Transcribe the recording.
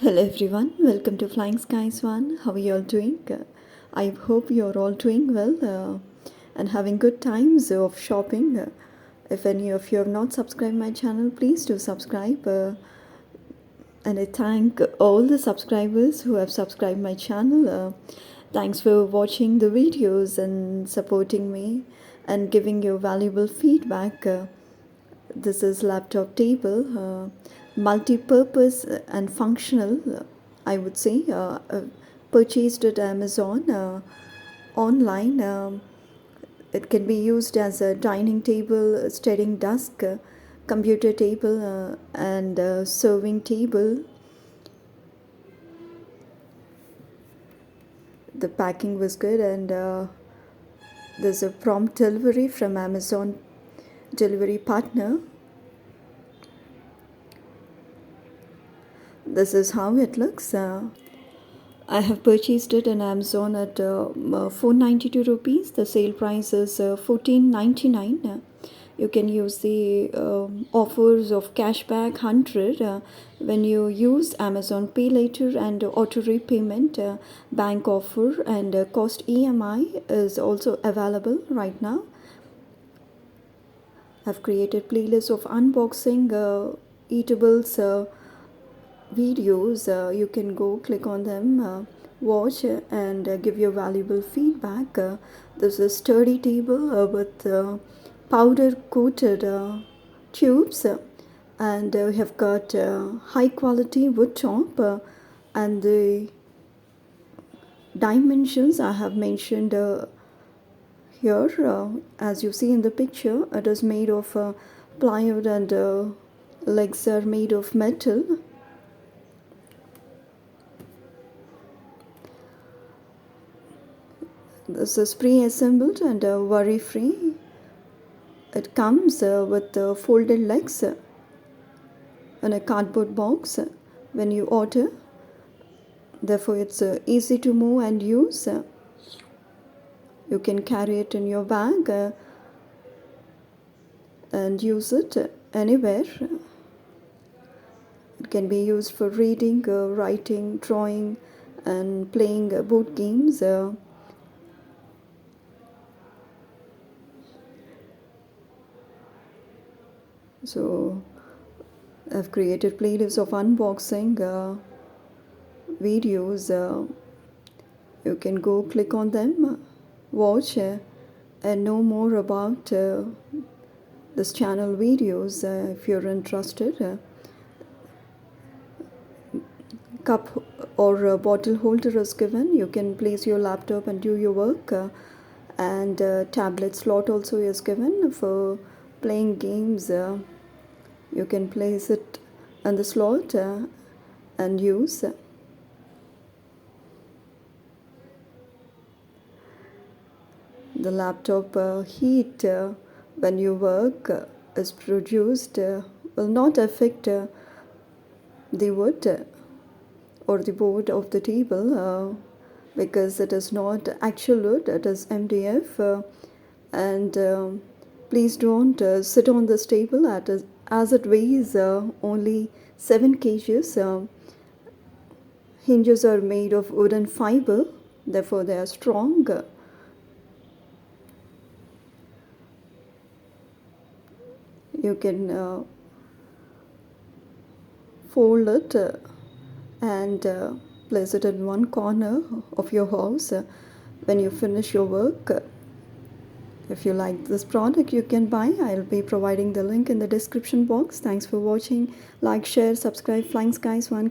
Hello everyone, welcome to Flying Skies One. How are you all doing? I hope you're all doing well and having good times of shopping. If any of you have not subscribed my channel, please do subscribe. And I thank all the subscribers who have subscribed my channel. Thanks for watching the videos and supporting me and giving your valuable feedback. This is laptop table, multi-purpose and functional, I would say. Purchased at Amazon online. It can be used as a dining table, studying desk, computer table, and serving table. The packing was good, and there's a prompt delivery from Amazon delivery partner. This is how it looks. I have purchased it on Amazon at 492 rupees. The sale price is 14.99. You can use the offers of cashback 100 when you use Amazon Pay Later and auto repayment. Bank offer and cost EMI is also available right now. I've created playlist of unboxing eatables videos. You can go click on them, watch and give your valuable feedback. This is sturdy table with powder coated tubes, and we have got high quality wood top, and the dimensions I have mentioned here. As you see in the picture, it is made of plywood, and legs are made of metal. This is pre-assembled and worry-free. It comes with folded legs in a cardboard box when you order. Therefore, it's easy to move and use. You can carry it in your bag and use it anywhere. It can be used for reading, writing, drawing, and playing board games. So I've created playlists of unboxing videos. You can go click on them, watch and know more about this channel videos if you're interested. Cup or bottle holder is given. You can place your laptop and do your work, and tablet slot also is given for playing games. You can place it on the slot and use. The laptop heat when you work is produced will not affect the wood or the board of the table because it is not actual wood, it is MDF. And please don't sit on this table as it weighs only 7 kgs. Hinges are made of wooden fiber, therefore they are strong. You can fold it and place it in one corner of your house when you finish your work. If you like this product, you can buy. I'll be providing the link in the description box. Thanks for watching. Like, share, subscribe. Flying Skies One.